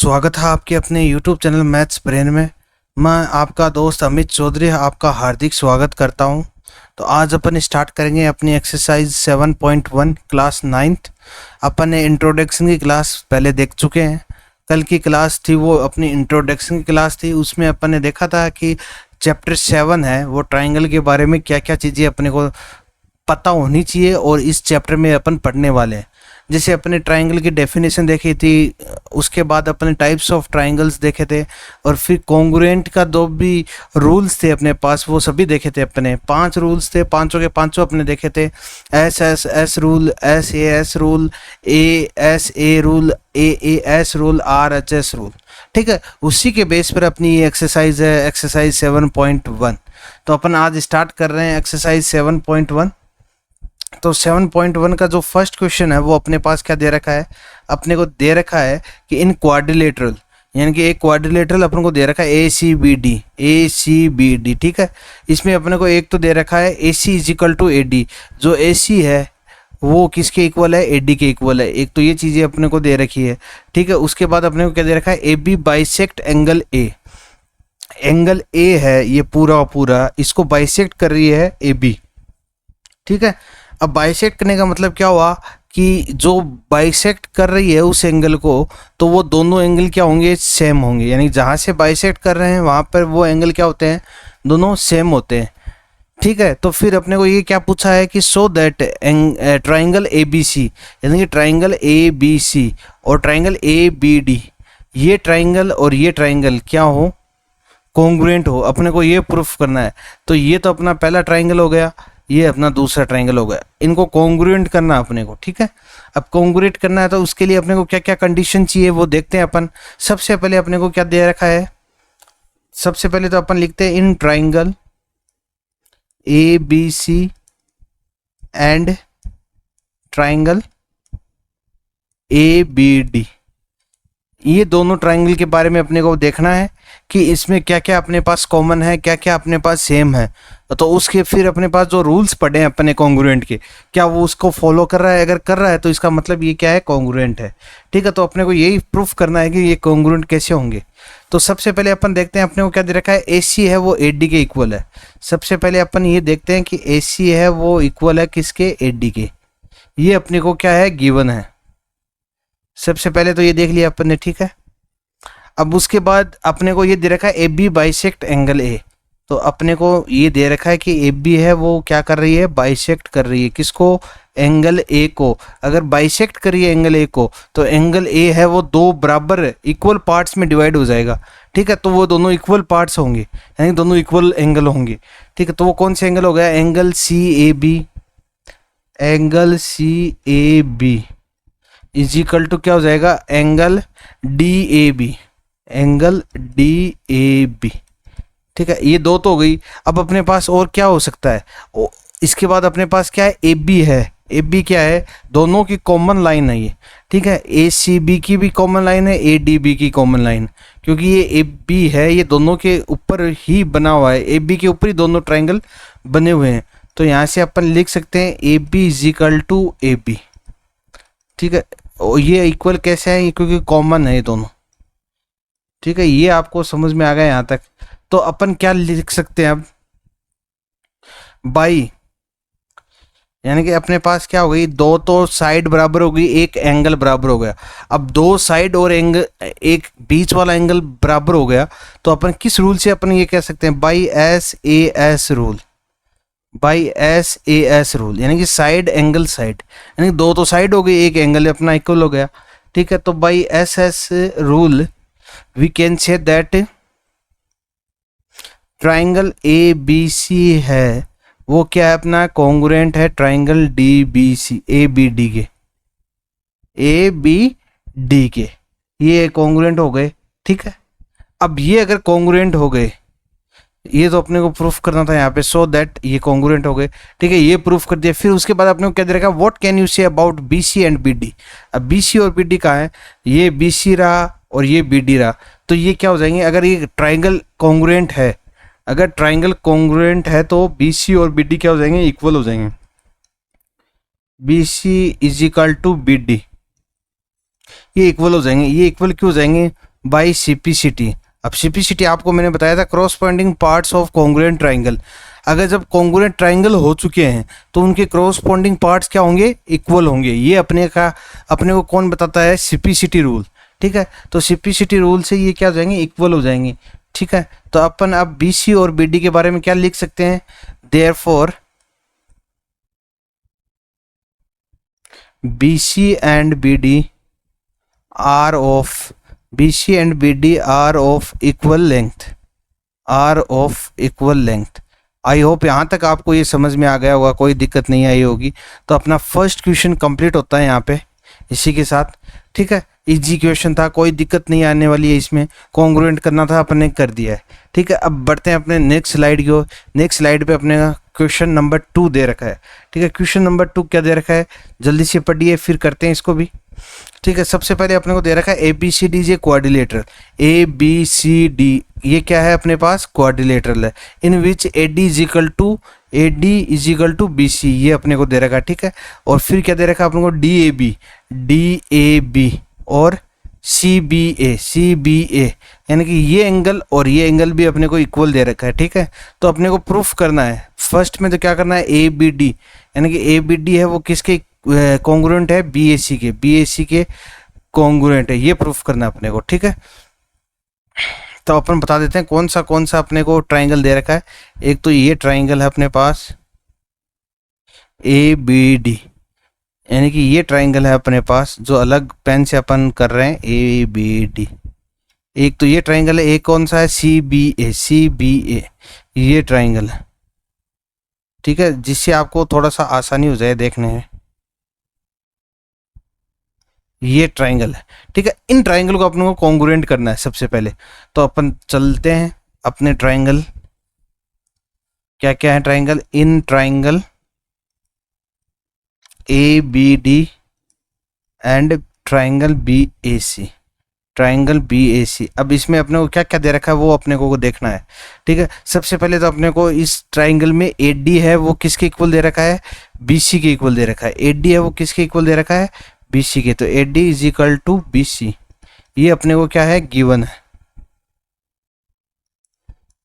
स्वागत है आपके अपने YouTube चैनल मैथ्स ब्रेन में। मैं आपका दोस्त अमित चौधरी आपका हार्दिक स्वागत करता हूं। तो आज अपन स्टार्ट करेंगे अपनी एक्सरसाइज 7.1 क्लास 9th। अपन ने इंट्रोडक्शन की क्लास पहले देख चुके हैं। कल की क्लास थी वो अपनी इंट्रोडक्शन की क्लास थी, उसमें अपन ने देखा था कि चैप्टर 7 है वो ट्राइंगल के बारे में क्या क्या चीज़ें अपने को पता होनी चाहिए और इस चैप्टर में अपन पढ़ने वाले हैं। जैसे अपने ट्राइंगल की डेफिनेशन देखी थी, उसके बाद अपने टाइप्स ऑफ ट्राइंगल्स देखे थे और फिर कॉन्ग्रुएंट का दो भी रूल्स थे अपने पास, वो सभी देखे थे। अपने 5 रूल्स थे, पांचों के पांचों अपने देखे थे। S rule, S rule, A rule, S rule, RHS rule. ठीक है, उसी के बेस पर अपनी ये एक्सरसाइज है, एक्सरसाइज 7.1। तो अपन आज स्टार्ट कर रहे हैं एक्सरसाइज 7.1। तो 7.1 का जो फर्स्ट क्वेश्चन है वो अपने पास क्या दे रखा है, अपने को दे रखा है कि इन क्वाड्रिलेटरल, यानी कि एक क्वाड्रिलेटरल अपन को दे रखा है ACBD। ठीक है, इसमें अपने को एक तो दे रखा है AC is equal to AD। जो AC है वो किसके इक्वल है, AD के इक्वल है। एक तो ये चीज़ें अपने को दे रखी है। ठीक है, उसके बाद अपने को क्या दे रखा है, AB bisect angle A। Angle A है ये पूरा, इसको बाइसेक्ट कर रही है AB। ठीक है, अब बाइसेक्ट करने का मतलब क्या हुआ कि जो बाइसेक्ट कर रही है उस एंगल को, तो वो दोनों एंगल क्या होंगे, सेम होंगे। यानी जहाँ से बाइसेक्ट कर रहे हैं वहाँ पर वो एंगल क्या होते हैं, दोनों सेम होते हैं। ठीक है, तो फिर अपने को ये क्या पूछा है कि सो दैट ट्राइंगल ABC, यानी कि ट्राइंगल ABC और ट्राइंगल ABD, ये ट्राइंगल और ये ट्राइंगल क्या हो, कॉन्ग्रुएंट हो। अपने को ये प्रूफ करना है। तो ये तो अपना पहला ट्राइंगल हो गया, ये अपना दूसरा ट्राइंगल हो गया। इनको कॉन्ग्रुएंट करना है अपने को। ठीक है, अब कॉन्ग्रुएंट करना है तो उसके लिए अपने को क्या क्या कंडीशन चाहिए वो देखते हैं अपन। सबसे पहले अपने को क्या दे रखा है, सबसे पहले तो अपन लिखते हैं in triangle ABC and triangle ABD, ये दोनों ट्राइंगल के बारे में अपने को देखना है कि इसमें क्या क्या अपने पास कॉमन है, क्या क्या अपने पास सेम है। तो उसके फिर अपने पास जो रूल्स पढ़े हैं अपने कॉन्ग्रुएंट के, क्या वो उसको फॉलो कर रहा है। अगर कर रहा है तो इसका मतलब ये क्या है, कॉन्ग्रुएंट है। ठीक है, तो अपने को यही प्रूफ करना है कि ये कॉन्ग्रुएंट कैसे होंगे। तो सबसे पहले अपन देखते हैं अपने को क्या दे रखा है, AC है वो AD के इक्वल है। सबसे पहले अपन ये देखते हैं कि AC है वो इक्वल है किसके, AD के। ये अपने को क्या है, गिवन है। सबसे पहले तो ये देख लिया अपन ने। ठीक है, अब उसके बाद अपने को ये दे रखा है AB बाइसेक्ट एंगल A। तो अपने को ये दे रखा है कि AB है वो क्या कर रही है, बाइसेक्ट कर रही है किसको, एंगल A को। अगर बाइसेक्ट करिए एंगल A को तो एंगल A है वो दो बराबर इक्वल पार्ट्स में डिवाइड हो जाएगा। ठीक है, तो वो दोनों इक्वल पार्ट्स होंगे, यानी दोनों इक्वल एंगल होंगे। ठीक है, तो वो कौन से एंगल हो गया, angle CAB। Angle CAB is equal to क्या हो जाएगा, एंगल DAB। Angle DAB। ठीक है, ये दो तो हो गई। अब अपने पास और क्या हो सकता है, इसके बाद अपने पास क्या है, AB है। AB क्या है, दोनों की कॉमन लाइन है ये। ठीक है, ACB की भी कॉमन लाइन है, ADB की कॉमन लाइन, क्योंकि ये AB है ये दोनों के ऊपर ही बना हुआ है। AB के ऊपर ही दोनों ट्राइंगल बने हुए हैं। तो यहाँ से अपन लिख सकते हैं AB is equal to AB। ठीक है, और ये इक्वल कैसे है, क्योंकि कॉमन है ये दोनों। ठीक है, ये आपको समझ में आ गया यहाँ तक। तो अपन क्या लिख सकते हैं अब, बाई, यानी कि अपने पास क्या हो गई, दो तो साइड बराबर हो गई, एक एंगल बराबर हो गया। अब दो साइड और एंगल, एक बीच वाला एंगल बराबर हो गया, तो अपन किस रूल से अपन ये कह सकते हैं, by SAS rule. By SAS rule यानी कि साइड एंगल साइड, यानी दो तो साइड हो गई, एक एंगल अपना इक्वल हो गया। ठीक है, तो by SS rule we can say that triangle ABC है वो क्या है, अपना कॉन्ग्रुएंट है ट्राइंगल DBC ABD के। ABD के ये कॉन्ग्रुएंट हो गए। ठीक है, अब ये अगर कॉन्ग्रुएंट हो गए, ये तो अपने को प्रूफ करना था यहाँ पे, सो दैट ये कॉन्ग्रुएंट हो गए। ठीक है, ये प्रूफ कर दिया। फिर उसके बाद अपने को क्या दे रखा है, what can you say about BC and BD। अब BC और BD कहाँ है, ये BC रहा और ये BD रहा, तो ये क्या हो जाएंगे, अगर ये ट्राइंगल कॉन्ग्रुएंट है, अगर ट्राइंगल कॉन्ग्रुएंट है तो BC और BD क्या हो जाएंगे, इक्वल हो जाएंगे। BC is equal to BD, ये इक्वल हो जाएंगे। ये इक्वल क्यों हो जाएंगे, बाई सीपीसीटी। अब सीपीसीटी आपको मैंने बताया था corresponding parts of congruent triangle. अगर जब कॉन्ग्रुएंट ट्राइंगल हो चुके हैं तो उनके क्रॉसपोंडिंग पार्ट्स क्या होंगे, इक्वल होंगे। ये अपने को कौन बताता है, सीपीसीटी रूल। ठीक है, तो सीपीसीटी रूल से ये क्या हो जाएंगे, इक्वल हो जाएंगे। ठीक है, तो अपन अब बीसी और बीडी के बारे में क्या लिख सकते हैं, therefore BC and BD are of equal length. I hope यहाँ तक आपको ये समझ में आ गया होगा, कोई दिक्कत नहीं आई होगी। तो अपना फर्स्ट क्वेश्चन कंप्लीट होता है यहाँ पे इसी के साथ। ठीक है, इजी क्वेश्चन था, कोई दिक्कत नहीं आने वाली है इसमें, कॉन्ग्रुएंट करना था अपन ने कर दिया है। ठीक है, अब बढ़ते हैं अपने नेक्स्ट स्लाइड की ओर। नेक्स्ट स्लाइड पे अपने क्वेश्चन नंबर 2 दे रखा है। ठीक है, क्वेश्चन नंबर 2 क्या दे रखा है, जल्दी से पढ़िए फिर करते हैं इसको भी। ठीक है, सबसे पहले अपने को दे रखा है ABCD is a quadrilateral. ABCD ये क्या है अपने पास, क्वाड्रिलेटरल है। In which AD is equal to BC, ये अपने को दे रखा है। ठीक है, और फिर क्या दे रखा है अपने को, DAB और CBA, यानी कि ये एंगल और ये एंगल भी अपने को इक्वल दे रखा है। ठीक है, तो अपने को प्रूफ करना है। फर्स्ट में तो क्या करना है, ABD, यानी कि ABD है वो किसके कॉन्ग्रुएंट है, BAC के कॉन्ग्रुएंट है, ये प्रूफ करना है अपने को। ठीक है, तो अपन बता देते हैं कौन सा अपने को ट्राइंगल दे रखा है। एक तो ये ट्राइंगल है अपने पास ABD, यानी कि ये ट्राइंगल है अपने पास जो अलग पेन से अपन कर रहे हैं, ABD। एक तो ये ट्राइंगल है, एक कौन सा है, CBA, ये ट्राइंगल है। ठीक है, जिससे आपको थोड़ा सा आसानी हो जाए देखने में, ये ट्राइंगल है। ठीक है, इन ट्राइंगल को अपने को कॉन्ग्रुएंट करना है सबसे पहले। तो अपन चलते हैं अपने ट्राइंगल, क्या क्या है triangle, in triangle ABD and triangle BAC। अब इसमें अपने को क्या क्या दे रखा है वो अपने को देखना है। ठीक है, सबसे पहले तो अपने को इस ट्राइंगल में AD है वो किसके इक्वल दे रखा है, BC के इक्वल दे रखा है। AD है वो किसके इक्वल दे रखा है, BC के। तो AD is equal to BC, ये अपने को क्या है, गिवन है।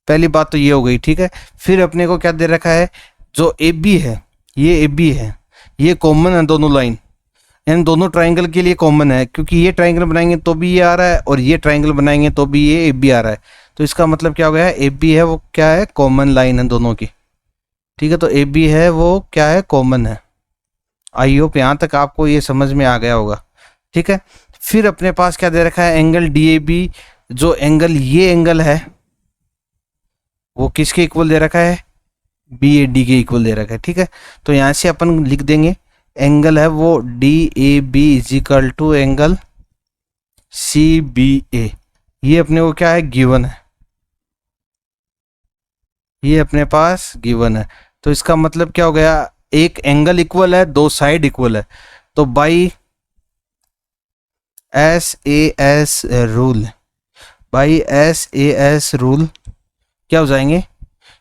पहली बात तो ये हो गई। ठीक है, फिर अपने को क्या दे रखा है, जो AB है, ये AB है, ये कॉमन है दोनों लाइन, यानी दोनों ट्राइंगल के लिए कॉमन है, क्योंकि ये ट्राइंगल बनाएंगे तो भी ये आ रहा है और ये ट्राइंगल बनाएंगे तो भी ये AB आ रहा है। तो इसका मतलब क्या हो गया, AB है वो क्या है, कॉमन लाइन है दोनों की। ठीक है, तो AB है वो क्या है, कॉमन है। आई होप यहाँ तक आपको ये समझ में आ गया होगा। ठीक है, फिर अपने पास क्या दे रखा है, एंगल DAB, जो एंगल ये एंगल है वो किसके इक्वल दे रखा है, BAD के इक्वल दे रखा है। ठीक है, तो यहाँ से अपन लिख देंगे एंगल है वो DAB is equal to angle CBA, ये अपने को क्या है, गिवन है, ये अपने पास गिवन है। तो इसका मतलब क्या हो गया, एक एंगल इक्वल है, दो साइड इक्वल है। तो बाई SAS रूल क्या हो जाएंगे,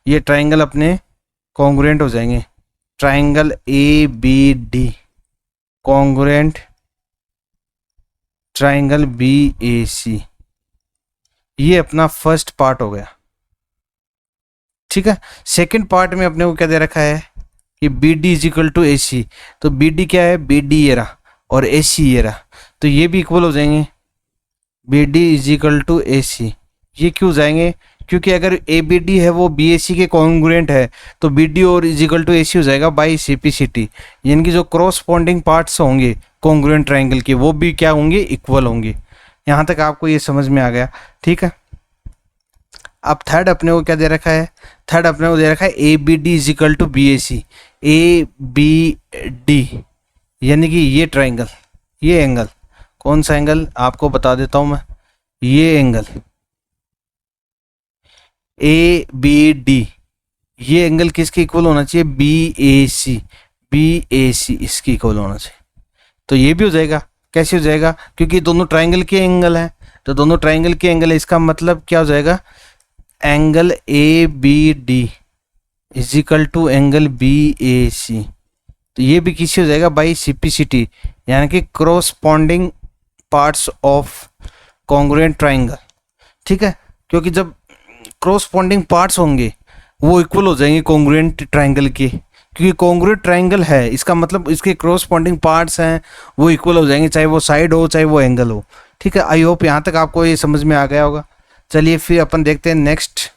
ये ट्राइंगल अपने कॉन्ग्रुएंट हो जाएंगे। Triangle ABD congruent triangle BAC, ये अपना फर्स्ट पार्ट हो गया। ठीक है, सेकंड पार्ट में अपने को क्या दे रखा है कि BD is equal to AC। तो BD क्या है, BD ये रहा और AC ये रहा, तो ये भी इक्वल हो जाएंगे। BD is equal to AC, ये क्यों जाएंगे, क्योंकि अगर ABD है वो BAC के कॉन्ग्रुएंट है तो BD और इज इक्वल टू AC हो जाएगा बाई CPCT, यानी कि जो क्रॉसपोंडिंग पार्ट्स होंगे कॉन्ग्रुएंट ट्राइंगल के वो भी क्या होंगे, इक्वल होंगे। यहाँ तक आपको ये समझ में आ गया। ठीक है, अब थर्ड अपने को क्या दे रखा है, थर्ड अपने को दे रखा है ABD is equal to BAC। ABD यानी कि ये ट्राइंगल, ये एंगल, कौन सा एंगल आपको बता देता हूं मैं, ये एंगल ABD, ये एंगल किसके इक्वल होना चाहिए, BAC इसके इक्वल होना चाहिए। तो ये भी हो जाएगा, कैसे हो जाएगा, क्योंकि दोनों ट्राइंगल के एंगल हैं, तो दोनों ट्राइंगल के एंगल है, इसका मतलब क्या हो जाएगा, angle ABD is equal to angle BAC। तो ये भी किसी हो जाएगा बाई CPCT, यानी कि corresponding parts of congruent triangle, ठीक है, क्योंकि जब क्रॉसपॉन्डिंग पार्ट्स होंगे वो इक्वल हो जाएंगे कॉन्ग्रुएंट ट्राइंगल के, क्योंकि कॉन्ग्रुएंट ट्राइंगल है इसका मतलब इसके क्रॉसपॉन्डिंग पार्ट्स हैं वो इक्वल हो जाएंगे, चाहे वो साइड हो चाहे वो एंगल हो, ठीक है। आई होप यहाँ तक आपको ये समझ में आ गया होगा। चलिए फिर अपन देखते हैं नेक्स्ट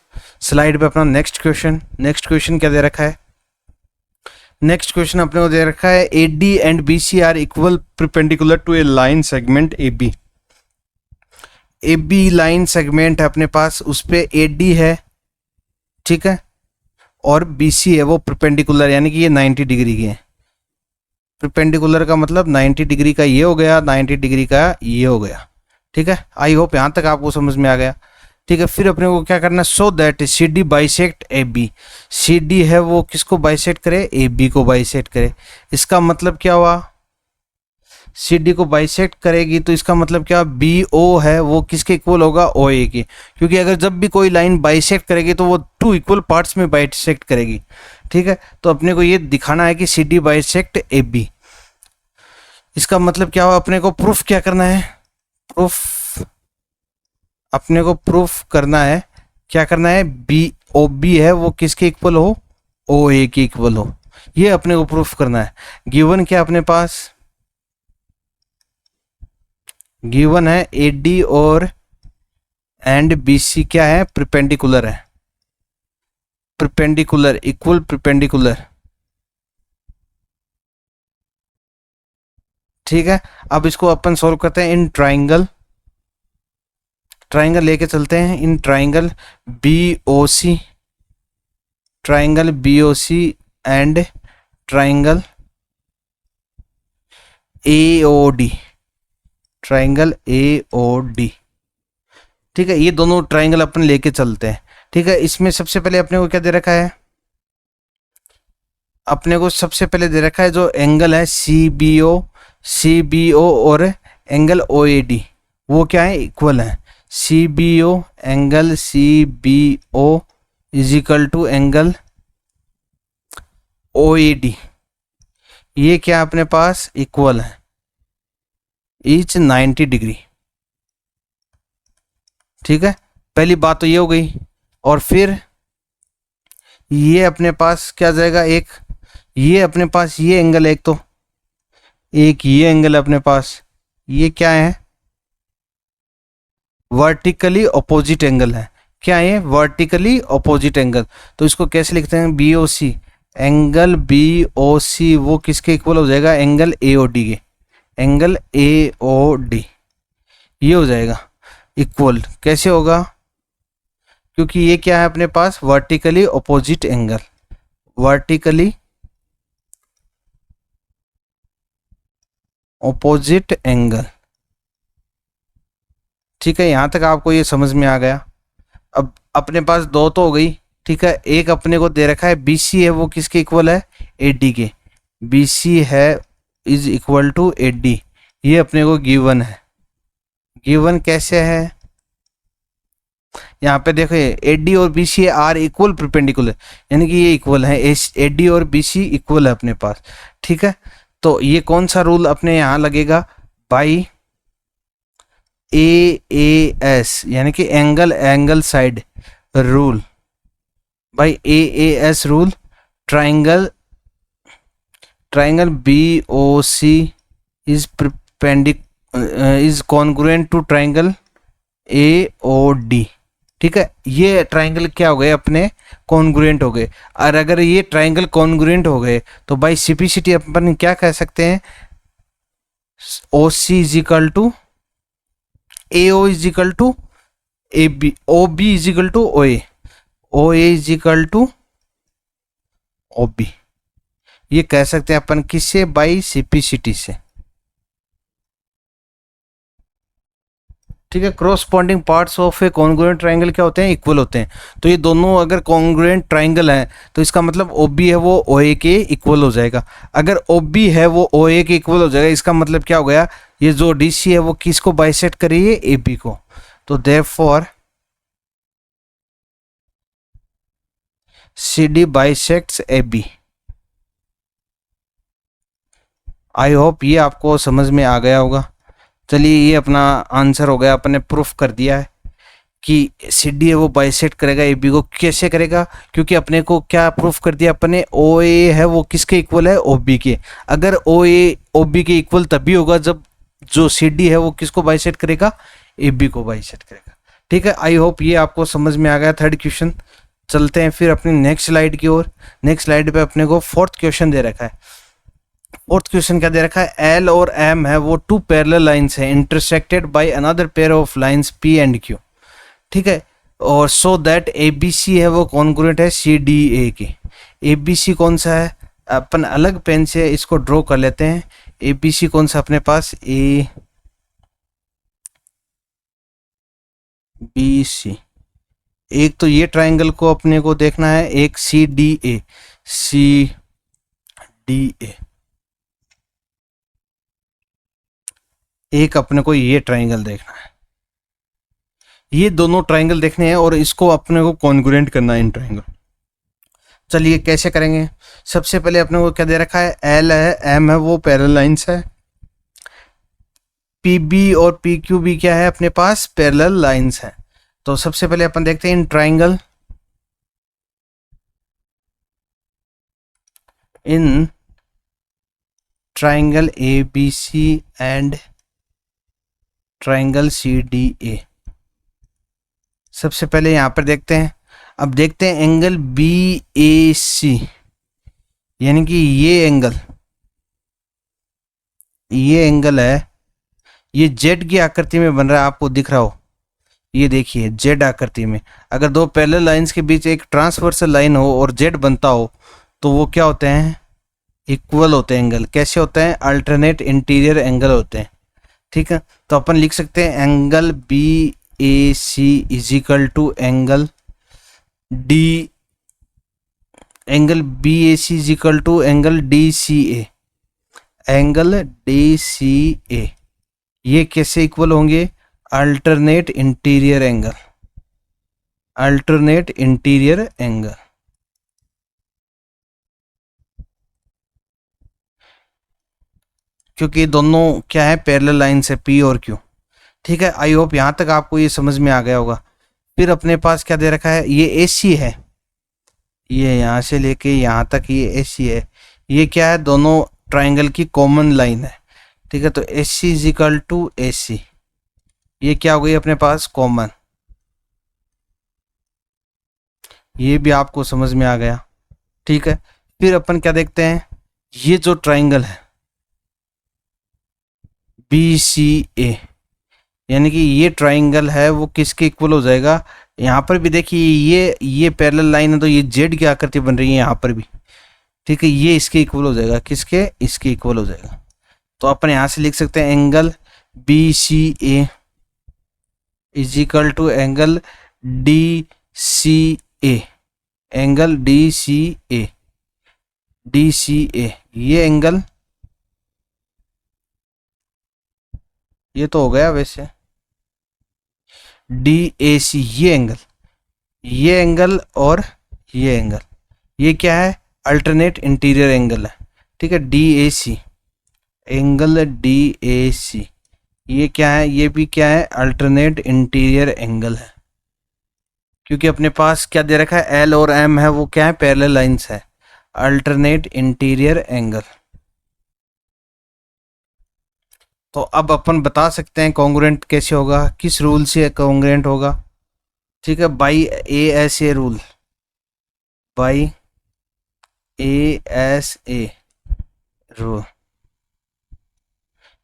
स्लाइड पे अपना नेक्स्ट क्वेश्चन क्या दे रखा है। नेक्स्ट क्वेश्चन अपने को दे रखा है A D and B C are equal perpendicular to a line segment A B. A B line segment है अपने पास, उस पे ए डी है, ठीक है, और बी सी है वो परपेंडिकुलर, यानी कि ये 90 डिग्री के हैं। परपेंडिकुलर का मतलब 90 डिग्री का ये हो गया, 90 डिग्री का ये हो गया, ठीक है। आई होप यहाँ तक आपको समझ में आ गया, ठीक है। फिर अपने को क्या करना है, so that C D bisect A B. C D है वो किसको बाइसेक्ट करे, ए बी को बाइसेक्ट करे। इसका मतलब क्या हुआ, सी डी को बाइसेक्ट करेगी तो इसका मतलब क्या, बी ओ है वो किसके इक्वल होगा, ओ ए के, क्योंकि अगर जब भी कोई लाइन बाइसेक्ट करेगी तो वो 2 इक्वल पार्ट्स में बाइसेक्ट करेगी, ठीक है। तो अपने को ये दिखाना है कि C D bisect A B. इसका मतलब क्या हुआ, अपने को प्रूफ क्या करना है, अपने को प्रूफ करना है, क्या करना है, बी ओ बी है वो किसके इक्वल हो, ओ ए के इक्वल हो, ये अपने को प्रूफ करना है। गिवन क्या अपने पास, गिवन है ए डी और एंड बी सी क्या है, परपेंडिकुलर है, परपेंडिकुलर इक्वल परपेंडिकुलर, ठीक है। अब इसको अपन सॉल्व करते हैं इन ट्राइंगल लेके चलते हैं in triangle B O C, triangle B O C and triangle A O D, triangle A O D, ठीक है। ये दोनों ट्राइंगल अपन लेके चलते हैं, ठीक है। इसमें सबसे पहले अपने को क्या दे रखा है, अपने को सबसे पहले दे रखा है जो एंगल है सी बी ओ और एंगल ओ ए डी, वो क्या है, इक्वल है। C B O, angle C B O is equal to angle O A D, ये क्या अपने पास इक्वल है, ईच 90 डिग्री, ठीक है। पहली बात तो ये हो गई, और फिर ये अपने पास क्या जाएगा, एक ये अपने पास ये एंगल, एक तो एक ये एंगल अपने पास, ये क्या है, वर्टिकली अपोजिट एंगल है, क्या है, वर्टिकली अपोजिट एंगल। तो इसको कैसे लिखते हैं, बी ओ सी, एंगल बी ओ सी वो किसके इक्वल हो जाएगा, एंगल ए ओ डी के, एंगल ए ओ डी, ये हो जाएगा इक्वल। कैसे होगा, क्योंकि ये क्या है अपने पास, vertically opposite angle, vertically opposite angle, ठीक है। यहां तक आपको ये समझ में आ गया। अब अपने पास दो तो हो गई, ठीक है। एक अपने को दे रखा है बी सी है वो किसके इक्वल है, ए डी के, बी सी है is equal to A D, ये अपने को गिवन है। गिवन कैसे है, यहाँ पे देखो ए डी और B C are equal perpendicular, यानी कि ये इक्वल है, ए डी और बी सी इक्वल है अपने पास, ठीक है। तो ये कौन सा रूल अपने यहाँ लगेगा, बाई ए एस, यानी कि angle side rule, by A S rule, triangle B O C is is congruent to triangle A O D, ठीक है। ये ट्राइंगल क्या हो गए अपने, कॉन्ग्रुएंट हो गए। और अगर ये ट्राइंगल कॉन्ग्रुएंट हो गए तो बाई सिपिसिटी अपन क्या कह सकते हैं, O C is equal to A O is equal to A B, O B is equal to O A is equal to O B, ये कह सकते हैं अपन किससे, बाई सिपिसिटी से, ठीक है। Corresponding parts of A congruent triangle क्या होते हैं, इक्वल होते हैं। तो ये दोनों अगर कॉन्ग्रुएंट ट्राइंगल है तो इसका मतलब ओ बी है वो ओ ए के इक्वल हो जाएगा। अगर ओ बी है वो ओ ए के इक्वल हो जाएगा, इसका मतलब क्या हो गया, ये जो डी सी है वो किसको बाइसेक्ट कर रही है, ए बी को। तो therefore C D bisects A B. I hope ये आपको समझ में आ गया होगा। चलिए ये अपना आंसर हो गया, अपने प्रूफ कर दिया है कि सी डी है वो बाइसेक्ट करेगा ए बी को। कैसे करेगा? क्योंकि अपने को क्या प्रूफ कर दिया अपने, ओ ए है वो किसके इक्वल है, ओ बी के। अगर ओ ए ओ बी के इक्वल तभी होगा जब जो सी डी है वो किसको बाइसेक्ट करेगा, ए बी को बाइसेक्ट करेगा। ठीक है, आई होप ये आपको समझ में आ गया थर्ड क्वेश्चन। चलते हैं फिर अपनी नेक्स्ट स्लाइड की ओर। नेक्स्ट स्लाइड पे अपने को फोर्थ क्वेश्चन दे रखा है। फोर्थ क्वेश्चन क्या दे रखा है, एल और एम है वो टू पैरेलल लाइंस है intersected by another pair of lines P and Q. ठीक है, और so that A B C है वो कॉन्ग्रुएंट है सी डी ए के। ए बी सी कौन सा है, अपन अलग पेन से इसको ड्रॉ कर लेते हैं। ए बी सी कौन सा अपने पास, ए बी सी। एक तो ये ट्राइंगल को अपने को देखना है, एक सी डी ए, सी डी ए। एक अपने को ये ट्राइंगल देखना है, ये दोनों ट्राइंगल देखने हैं और इसको अपने को कॉन्ग्रुएंट करना है इन ट्राइंगल। चलिए कैसे करेंगे। सबसे पहले अपने को क्या दे रखा है, एल है, एम है वो पैरेलल लाइंस है, पी बी और पी क्यू भी क्या है अपने पास, पैरेलल लाइंस है। तो सबसे पहले अपन देखते हैं in triangle, in triangle A B C and triangle C D A. सबसे पहले यहां पर देखते हैं। अब देखते हैं एंगल बी ए सी, यानी कि ये एंगल है, ये जेड की आकृति में बन रहा है, आपको दिख रहा हो, ये देखिए जेड आकृति में। अगर दो पैरेलल लाइंस के बीच एक ट्रांसवर्सल लाइन हो और जेड बनता हो तो वो क्या होते हैं, इक्वल होते हैं एंगल। कैसे होते हैं, अल्टरनेट इंटीरियर एंगल होते हैं। ठीक है, तो अपन लिख सकते हैं angle B A C is equal to angle D, angle B A C is equal to angle D C A, angle D C A. ये कैसे इक्वल होंगे, alternate interior angle, alternate interior angle. क्योंकि दोनों क्या है, parallel lines है P और Q. ठीक है, आई होप यहां तक आपको ये समझ में आ गया होगा। फिर अपने पास क्या दे रखा है, ये ए सी है, ये यहां से लेके यहां तक ये ए सी है। ये क्या है, दोनों ट्राइंगल की कॉमन लाइन है। ठीक है, तो ए C is equal to A C, ये क्या हो गई अपने पास, कॉमन। ये भी आपको समझ में आ गया। ठीक है, फिर अपन क्या देखते हैं, ये जो ट्राइंगल है बी सी ए, यानी कि ये ट्राइंगल है वो किसके इक्वल हो जाएगा। यहाँ पर भी देखिए ये पैरेलल लाइन है तो ये जेड की आकृति बन रही है यहाँ पर भी। ठीक है, ये इसके इक्वल हो जाएगा, किसके, इसके इक्वल हो जाएगा। तो अपन यहाँ से लिख सकते हैं angle B C A is equal to angle D C A, angle D C A, D C A. ये एंगल, ये तो हो गया वैसे, डी ए सी, ये एंगल और ये एंगल, ये क्या है, अल्टरनेट इंटीरियर एंगल है। ठीक है, D A C, angle D A C, ये क्या है, ये भी क्या है, अल्टरनेट इंटीरियर एंगल है। क्योंकि अपने पास क्या दे रखा है, एल और एम है वो क्या है, पैरेलल लाइंस है, अल्टरनेट इंटीरियर एंगल। तो अब अपन बता सकते हैं कॉन्ग्रुएंट कैसे होगा, किस रूल से कॉन्ग्रुएंट होगा। ठीक है, by A S a rule, by A S a rule,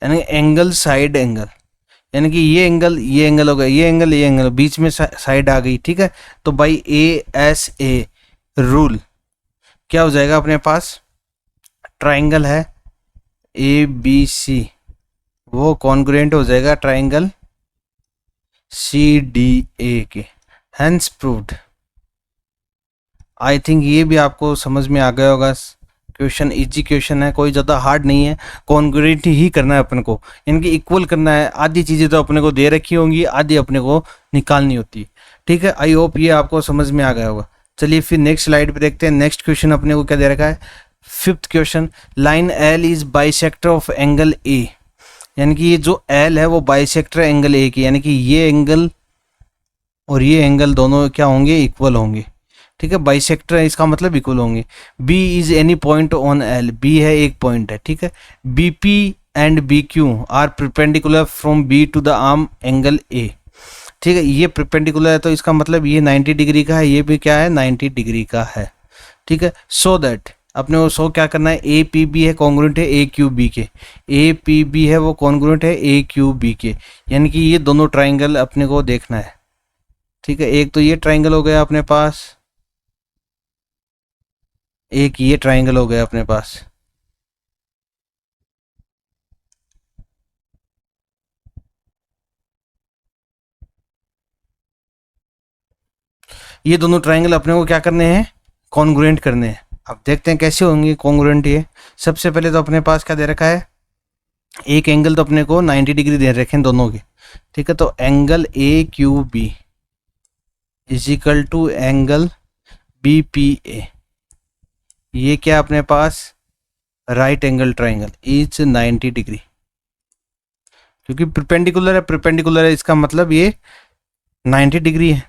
यानी एंगल साइड एंगल, यानी कि ये एंगल हो गया, ये एंगल बीच में साइड आ गई। ठीक है, तो by A S a rule क्या हो जाएगा अपने पास, ट्राइंगल है ए बी सी वो कॉन्ग्रुएंट हो जाएगा ट्राइंगल सी डी ए के। Hence proved. आई थिंक ये भी आपको समझ में आ गया होगा। क्वेश्चन इजी क्वेश्चन है, कोई ज़्यादा हार्ड नहीं है, कॉन्ग्रुएंट ही करना है अपन को, इनकी इक्वल करना है। आधी चीज़ें तो अपने को दे रखी होंगी, आधी अपने को निकालनी होती है। ठीक है, आई होप ये आपको समझ में आ गया होगा। चलिए फिर नेक्स्ट स्लाइड पे देखते हैं। नेक्स्ट क्वेश्चन अपने को क्या दे रखा है, fifth question, line L is bisector of angle ए, यानी कि ये जो एल है वो बाइसेक्टर एंगल ए की, यानी कि ये एंगल और ये एंगल दोनों क्या होंगे, इक्वल होंगे। ठीक है, बाइसेक्टर है इसका मतलब इक्वल होंगे। B is any point on L, B है एक पॉइंट है। ठीक है, B P and B Q are perpendicular from B to the arm angle A. ठीक है, ये परपेंडिकुलर है तो इसका मतलब ये 90 डिग्री का है, ये भी क्या है 90 डिग्री का है। ठीक है, सो दैट अपने को सो क्या करना है, ए पी बी है कॉन्ग्रुएंट है ए क्यू बी के, ए पी बी है वो कॉन्ग्रुएंट है ए क्यू बी के, यानी कि ये दोनों ट्राइंगल अपने को देखना है। ठीक है, एक तो ये ट्राइंगल हो गया अपने पास, एक ये ट्राइंगल हो गया अपने पास। ये दोनों ट्राइंगल अपने को क्या करने हैं, कॉन्ग्रुएंट करने हैं। अब देखते हैं कैसे होंगे कॉन्ग्रुएंट ये। सबसे पहले तो अपने पास क्या दे रखा है, एक एंगल तो अपने को 90 डिग्री दे रखे हैं दोनों के। ठीक है, तो angle A Q B is equal to angle B P A, ये क्या अपने पास right angle triangle is 90 degree, क्योंकि परपेंडिकुलर है इसका मतलब ये 90 डिग्री है।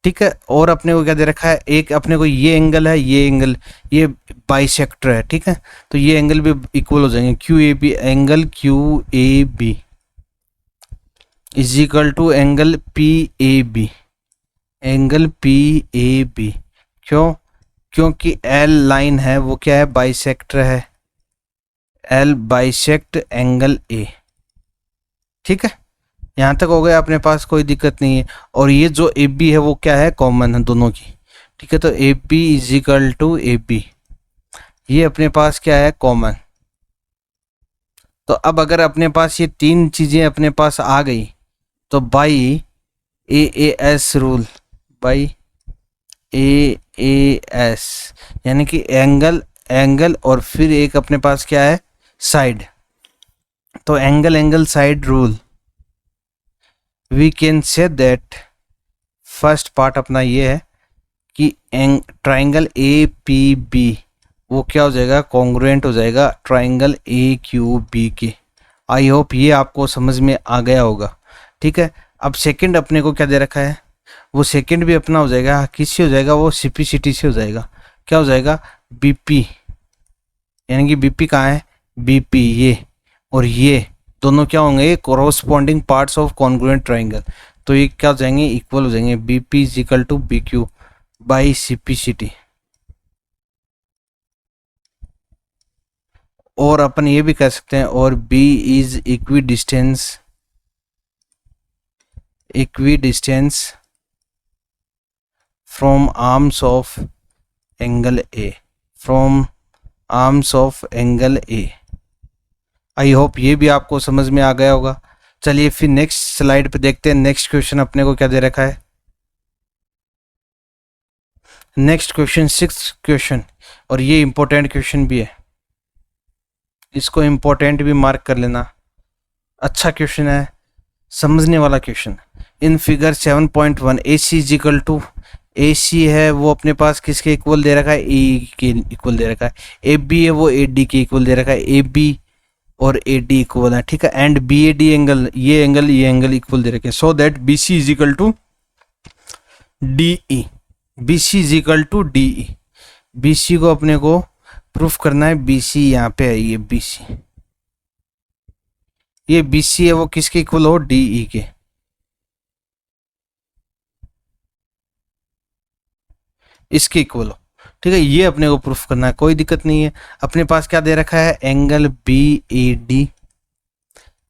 ठीक है, और अपने को क्या दे रखा है, एक अपने को ये एंगल है, ये एंगल ये बाइसेक्टर है। ठीक है, तो ये एंगल भी इक्वल हो जाएंगे, Q A B, angle Q A B is equal to angle P A B, angle P A B. क्यों, क्योंकि एल लाइन है वो क्या है, बाइसेक्टर है, एल बाइसेक्ट एंगल ए। ठीक है, यहाँ तक हो गया अपने पास, कोई दिक्कत नहीं है। और ये जो ए बी है वो क्या है, कॉमन है दोनों की। ठीक है, तो A B is equal to A B, ये अपने पास क्या है, कॉमन। तो अब अगर अपने पास ये तीन चीज़ें अपने पास आ गई तो by A S rule, by A S, यानी कि एंगल एंगल और फिर एक अपने पास क्या है, साइड, तो angle angle side rule, we can say that first part अपना ये है कि ट्राइंगल ए पी बी वो क्या हो जाएगा, कॉन्ग्रुएंट हो जाएगा ट्राइंगल ए क्यू बी के। आई होप ये आपको समझ में आ गया होगा। ठीक है, अब सेकंड अपने को क्या दे रखा है, वो सेकंड भी अपना हो जाएगा, किससे हो जाएगा, वो सीपीसीटी से हो जाएगा। क्या हो जाएगा, बीपी, यानी कि बीपी कहाँ है, बीपी ये और ये दोनों क्या होंगे, corresponding parts of congruent triangle. तो ये क्या हो जाएंगे, इक्वल हो जाएंगे, BP is equal to B Q by CPCT. और अपन ये भी कह सकते हैं, और B is equidistant from arms of angle A, from arms of angle A. I hope ये भी आपको समझ में आ गया होगा। चलिए फिर नेक्स्ट स्लाइड पे देखते हैं, नेक्स्ट क्वेश्चन अपने को क्या दे रखा है। नेक्स्ट क्वेश्चन 6th क्वेश्चन, और ये इंपॉर्टेंट क्वेश्चन भी है, इसको इंपॉर्टेंट भी मार्क कर लेना। अच्छा क्वेश्चन है, समझने वाला question. In figure 7.1 A C is equal to, A C है वो अपने पास किसके इक्वल दे रखा है, ए के इक्वल दे रखा है। ए बी है वो ए डी के इक्वल दे रखा है, ए बी और ए डी इक्वल है। ठीक है, and B A D angle, ये एंगल इक्वल दे रखे हैं। So that B C is equal to D E, B C is equal to D E. B C को अपने को प्रूफ करना है, बी सी यहाँ पे है, ये बी सी, ये बी सी है वो किसके इक्वल हो, डी ई के। इसके इक्वल हो। ठीक है, ये अपने को प्रूफ करना है, कोई दिक्कत नहीं है। अपने पास क्या दे रखा है, angle B A D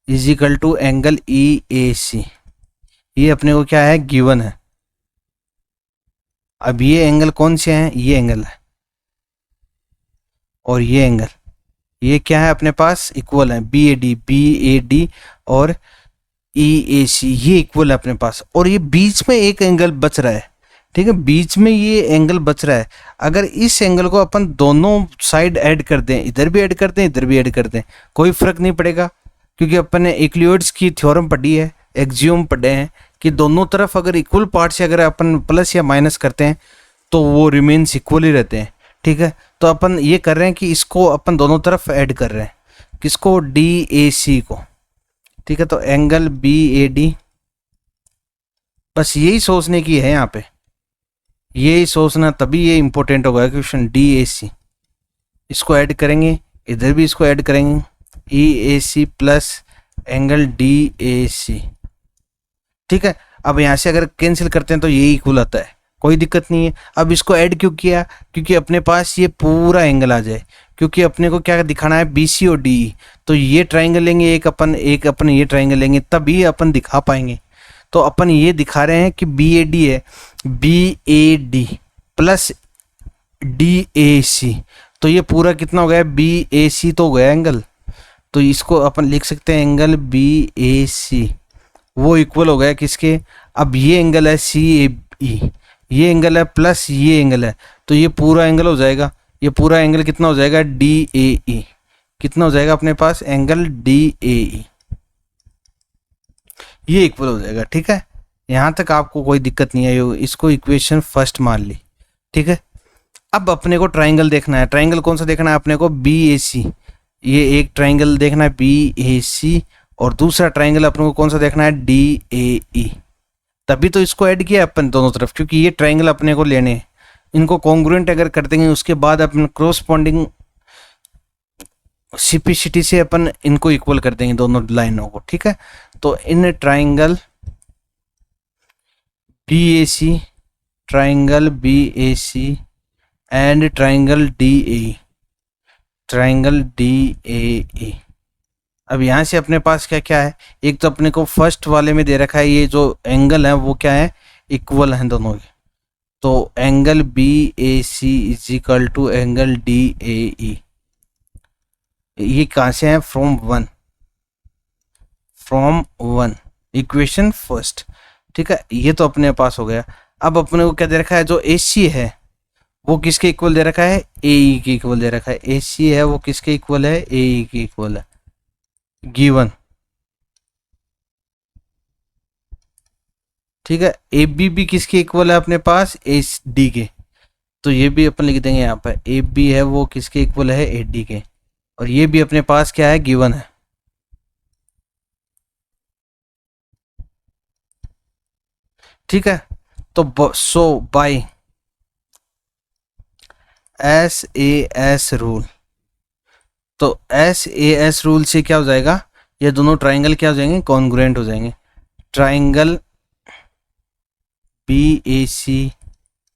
is equal to angle E A C, ये अपने को क्या है, गिवन है। अब ये एंगल कौन से हैं, ये एंगल है और ये एंगल, ये क्या है अपने पास, इक्वल है, बी ए डी और ई ए सी, ये इक्वल है अपने पास। और ये बीच में एक एंगल बच रहा है। ठीक है, बीच में ये एंगल बच रहा है। अगर इस एंगल को अपन दोनों साइड ऐड कर दें, इधर भी ऐड कर दें इधर भी ऐड कर दें, कोई फर्क नहीं पड़ेगा, क्योंकि अपन ने यूक्लिड्स की थ्योरम पढ़ी है, एक्सियोम पढ़े हैं कि दोनों तरफ अगर इक्वल पार्ट से अगर अपन प्लस या माइनस करते हैं तो वो रिमेन्स इक्वल ही रहते हैं। ठीक है, तो अपन ये कर रहे हैं कि इसको अपन दोनों तरफ ऐड कर रहे हैं, किसको, डी ए सी को। ठीक है, तो एंगल बी ए डी, बस यही सोचने की है यहाँ पे, यही सोचना, तभी ये इंपॉर्टेंट होगा क्वेश्चन। डी ए सी, इसको ऐड करेंगे, इधर भी इसको ऐड करेंगे, E A C plus angle D A C. ठीक है, अब यहाँ से अगर कैंसिल करते हैं तो ये इक्वल आता है, कोई दिक्कत नहीं है। अब इसको ऐड क्यों किया, क्योंकि अपने पास ये पूरा एंगल आ जाए, क्योंकि अपने को क्या दिखाना है, बी सी और डी। तो ये ट्राइंगल लेंगे, एक अपन ये ट्राइंगल लेंगे, तभी अपन दिखा पाएंगे। तो अपन ये दिखा रहे हैं कि बी ए डी है, B A D plus D A C, तो ये पूरा कितना हो गया, बी ए सी तो हो गया एंगल। तो इसको अपन लिख सकते हैं एंगल बी ए सी, वो इक्वल हो गया किसके, अब ये एंगल है सी ए ई, ये एंगल है प्लस ये एंगल है, तो ये पूरा एंगल हो जाएगा, ये पूरा एंगल कितना हो जाएगा, डी ए ई। कितना हो जाएगा अपने पास, एंगल डी ए ई, ये इक्वल हो जाएगा। ठीक है, यहाँ तक आपको कोई दिक्कत नहीं आई, इसको इक्वेशन फर्स्ट मान ली। ठीक है, अब अपने को ट्राइंगल देखना है। ट्राइंगल कौन सा देखना है अपने को, बी ए सी, ये एक ट्राइंगल देखना है बी ए सी, और दूसरा ट्राइंगल अपने को कौन सा देखना है, डी ए ई। तभी तो इसको ऐड किया अपन दोनों तरफ, क्योंकि ये ट्राइंगल अपने को लेने हैं। इनको कॉन्ग्रुएंट अगर कर देंगे, उसके बाद अपन क्रॉसपॉन्डिंग सिपिसिटी से अपन इनको इक्वल कर देंगे दोनों लाइनों को। ठीक है, तो in triangle B A C, triangle B A C and triangle D A, triangle D A E. अब यहाँ से अपने पास क्या क्या है, एक तो अपने को फर्स्ट वाले में दे रखा है, ये जो एंगल है वो क्या है, इक्वल हैं दोनों के। तो angle B A C is equal to angle D A E, ये कहाँ से है, फ्रॉम वन, इक्वेशन फर्स्ट। ठीक है, ये तो अपने पास हो गया। अब अपने को क्या दे रखा है, जो ए सी है वो किसके इक्वल दे रखा है, ए ई के इक्वल दे रखा है। ए सी है वो किसके इक्वल है, ए ई के इक्वल है, गिवन। ठीक है, ए बी भी किसके इक्वल है अपने पास, ए डी के, तो ये भी अपन लिख देंगे यहाँ पर, ए बी है वो किसके इक्वल है, ए डी के, और ये भी अपने पास क्या है, गिवन है। ठीक है, तो so by S A S rule, तो एस ए एस रूल से क्या हो जाएगा, ये दोनों ट्राइंगल क्या हो जाएंगे, कॉन्ग्रुएंट हो जाएंगे। ट्राइंगल बी ए सी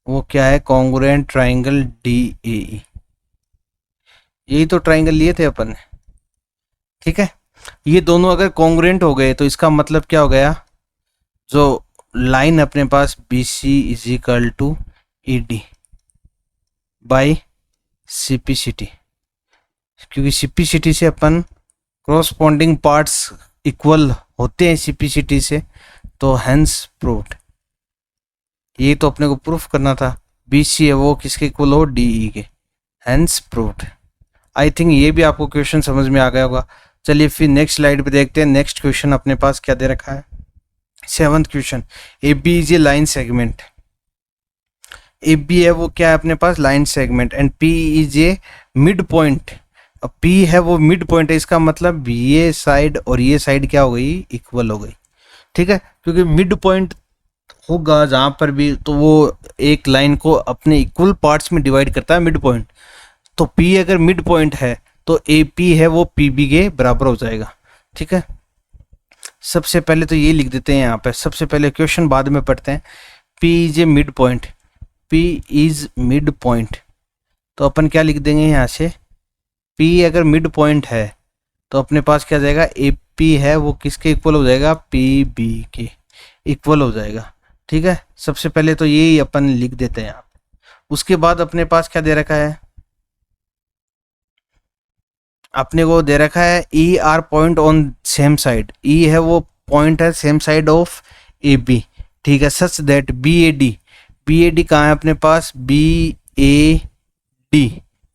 वो क्या है, कॉन्ग्रुएंट ट्राइंगल डी ए ई, यही तो ट्राइंगल लिए थे अपन ने। ठीक है, ये दोनों अगर कॉन्ग्रुएंट हो गए तो इसका मतलब क्या हो गया, जो लाइन अपने पास B C is equal to E D by CPCT, क्योंकि सिपिसिटी से अपन क्रॉसपॉन्डिंग पार्ट्स इक्वल होते हैं सिपिसिटी से, तो हेंस प्रूव्ड। ये तो अपने को प्रूफ करना था, बी सी है वो किसके इक्वल हो, डी ई के, हेंस प्रूव्ड। आई थिंक ये भी आपको क्वेश्चन समझ में आ गया होगा। चलिए फिर नेक्स्ट स्लाइड पे देखते हैं, नेक्स्ट क्वेश्चन अपने पास क्या दे रखा है। 7th question, A B is a line segment, A B है वो क्या है अपने पास, line segment, and P is a mid point. अब पी है वो मिड पॉइंट है, इसका मतलब ये साइड और ये साइड क्या हो गई, इक्वल हो गई। ठीक है, क्योंकि मिड पॉइंट होगा जहाँ पर भी, तो वो एक लाइन को अपने इक्वल पार्ट्स में डिवाइड करता है मिड पॉइंट। तो पी अगर मिड पॉइंट है तो ए पी है वो पी बी के बराबर हो जाएगा। ठीक है, सबसे पहले तो ये लिख देते हैं यहाँ पे, सबसे पहले क्वेश्चन बाद में पढ़ते हैं। P is a mid point, P is mid point, तो अपन क्या लिख देंगे यहाँ से, पी अगर मिड पॉइंट है तो अपने पास क्या जाएगा, ए पी है वो किसके इक्वल हो जाएगा, पी बी के इक्वल हो जाएगा। ठीक है, सबसे पहले तो यही अपन लिख देते हैं यहाँ। उसके बाद अपने पास क्या दे रखा है, अपने को दे रखा है E are point on same side, E है वो पॉइंट है same side of A B. ठीक है, such that B A D कहाँ है अपने पास, बी ए डी,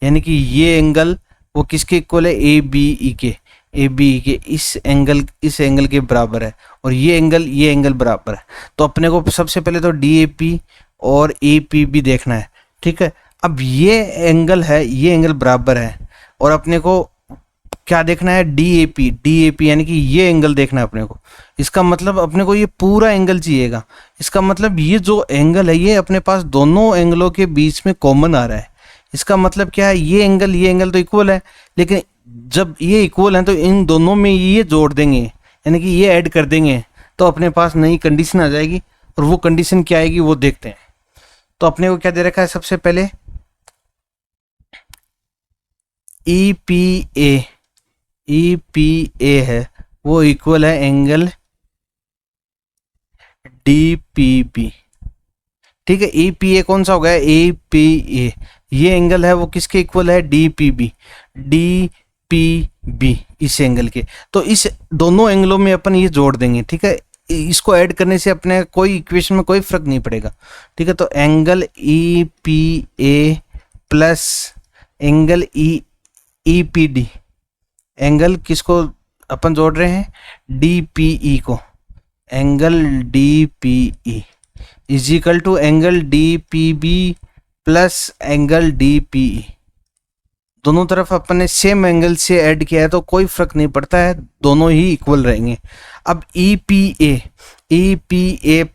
यानी कि ये एंगल वो किसके इक्वल है, ए बी ई के, ए बी ई के इस एंगल के बराबर है, और ये एंगल बराबर है। तो अपने को सबसे पहले तो डी ए पी और ए पी भी देखना है। ठीक है, अब ये एंगल है, ये एंगल बराबर है, और अपने को क्या देखना है, DAP, DAP यानी कि ये एंगल देखना है अपने को। इसका मतलब अपने को ये पूरा एंगल चाहिएगा। इसका मतलब ये जो एंगल है ये अपने पास दोनों एंगलों के बीच में कॉमन आ रहा है। इसका मतलब क्या है, ये एंगल तो इक्वल है, लेकिन जब ये इक्वल है तो इन दोनों में ये जोड़ देंगे, यानी कि ये ऐड कर देंगे, तो अपने पास नई कंडीशन आ जाएगी। और वो कंडीशन क्या आएगी वो देखते हैं। तो अपने को क्या दे रखा है, सबसे पहले EPA है वो इक्वल है एंगल DPB। ठीक है, EPA कौन सा हो गया, EPA ये एंगल है वो किसके इक्वल है, DPB इस एंगल के। तो इस दोनों एंगलों में अपन ये जोड़ देंगे। ठीक है, इसको ऐड करने से अपने कोई इक्वेशन में कोई फर्क नहीं पड़ेगा। ठीक है, तो angle EPA plus angle EPD, angle किसको अपन जोड़ रहे हैं, DPE को, angle DPE is equal to angle DPB plus angle DPE। दोनों तरफ अपन ने सेम एंगल से ऐड किया है तो कोई फर्क नहीं पड़ता है, दोनों ही इक्वल रहेंगे। अब EPA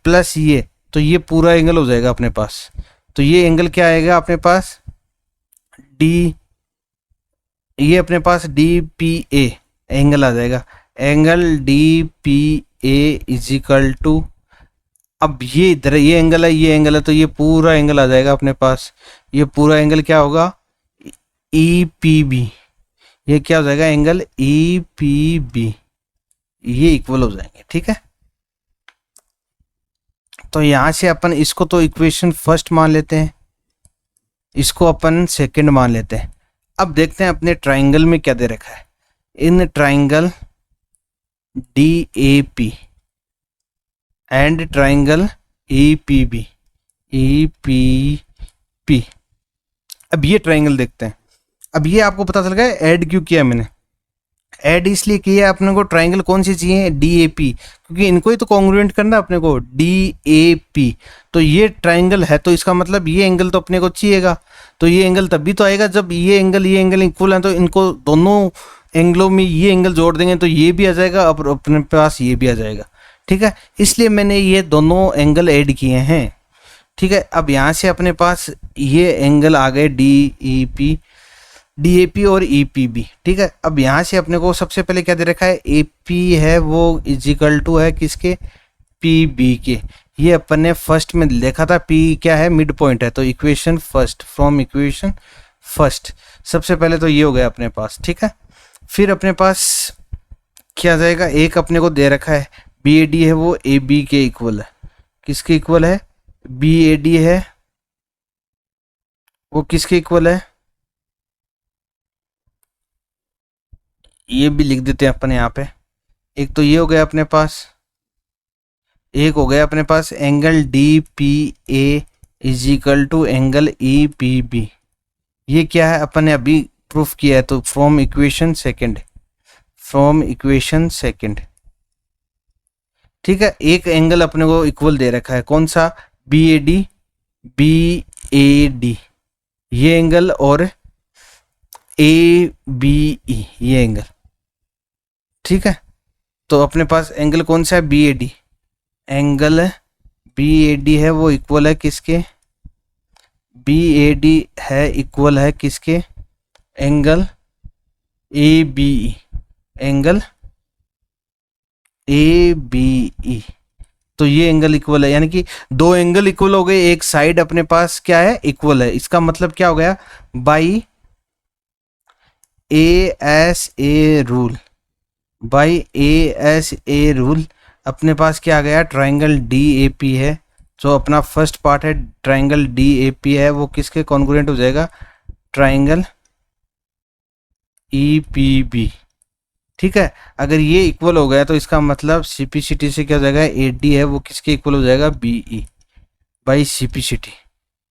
प्लस ये, तो ये पूरा एंगल हो जाएगा अपने पास। तो ये एंगल क्या आएगा अपने पास, ये अपने पास DPA एंगल आ जाएगा। Angle DPA is equal to, अब ये इधर ये एंगल है, तो ये पूरा एंगल आ जाएगा अपने पास। ये पूरा एंगल क्या होगा, EPB। ये क्या हो जाएगा, एंगल EPB, ये इक्वल हो जाएंगे। ठीक है, तो यहां से अपन इसको तो इक्वेशन फर्स्ट मान लेते हैं, इसको अपन सेकंड मान लेते हैं। अब देखते हैं अपने ट्राइंगल में क्या दे रखा है। In triangle DAP and triangle EPB। अब ये ट्राइंगल देखते हैं। अब ये आपको पता चल गया ऐड क्यों किया मैंने, ऐड इसलिए किया अपने को, ट्राइंगल कौन सी चाहिए, DAP, क्योंकि इनको ही तो कॉन्ग्रुएंट करना अपने को, DAP। तो ये ट्राइंगल है तो इसका मतलब ये एंगल तो अपने को चाहिएगा। तो ये एंगल तभी तो आएगा जब ये एंगल इक्वल है, तो इनको दोनों एंगलों में ये एंगल जोड़ देंगे तो ये भी आ जाएगा, अब अपने पास ये भी आ जाएगा। ठीक है, इसलिए मैंने ये दोनों एंगल ऐड किए हैं। ठीक है, अब यहाँ से अपने पास ये एंगल आ गए DAP और EPB। ठीक है, अब यहाँ से अपने को सबसे पहले क्या दे रखा है, AP है वो इज इक्वल टू है किसके, PB के। ये अपन ने फर्स्ट में देखा था, P क्या है, मिड पॉइंट है, तो equation first, from equation first सबसे पहले तो ये हो गया अपने पास। ठीक है, फिर अपने पास क्या जाएगा, एक अपने को दे रखा है BAD है वो AB के इक्वल है, किसके इक्वल है, BAD है वो किसके इक्वल है, ये भी लिख देते हैं अपन यहाँ पे। एक तो ये हो गया अपने पास, एक हो गया अपने पास angle DPA is equal to angle EPB। ये क्या है, अपन ने अभी प्रूफ किया है, तो फ्रॉम इक्वेशन सेकंड। ठीक है, एक एंगल अपने को इक्वल दे रखा है, कौन सा, BAD ये एंगल और ABE ये एंगल। ठीक है, तो अपने पास एंगल कौन सा है, BAD। एंगल BAD है वो इक्वल है किसके, BAD है इक्वल है किसके, एंगल ABE, एंगल ABE। तो ये एंगल इक्वल है, यानी कि दो एंगल इक्वल हो गए, एक साइड अपने पास क्या है, इक्वल है। इसका मतलब क्या हो गया, बाई ASA रूल अपने पास क्या आ गया, ट्राइंगल DAP है, जो अपना फर्स्ट पार्ट है ट्राइंगल DAP है वो किसके कॉन्ग्रुएंट हो जाएगा, ट्राइंगल EPB। ठीक है, अगर ये इक्वल हो गया तो इसका मतलब CPCT से क्या हो जाएगा, AD है वो किसके इक्वल हो जाएगा, BE by CPCT।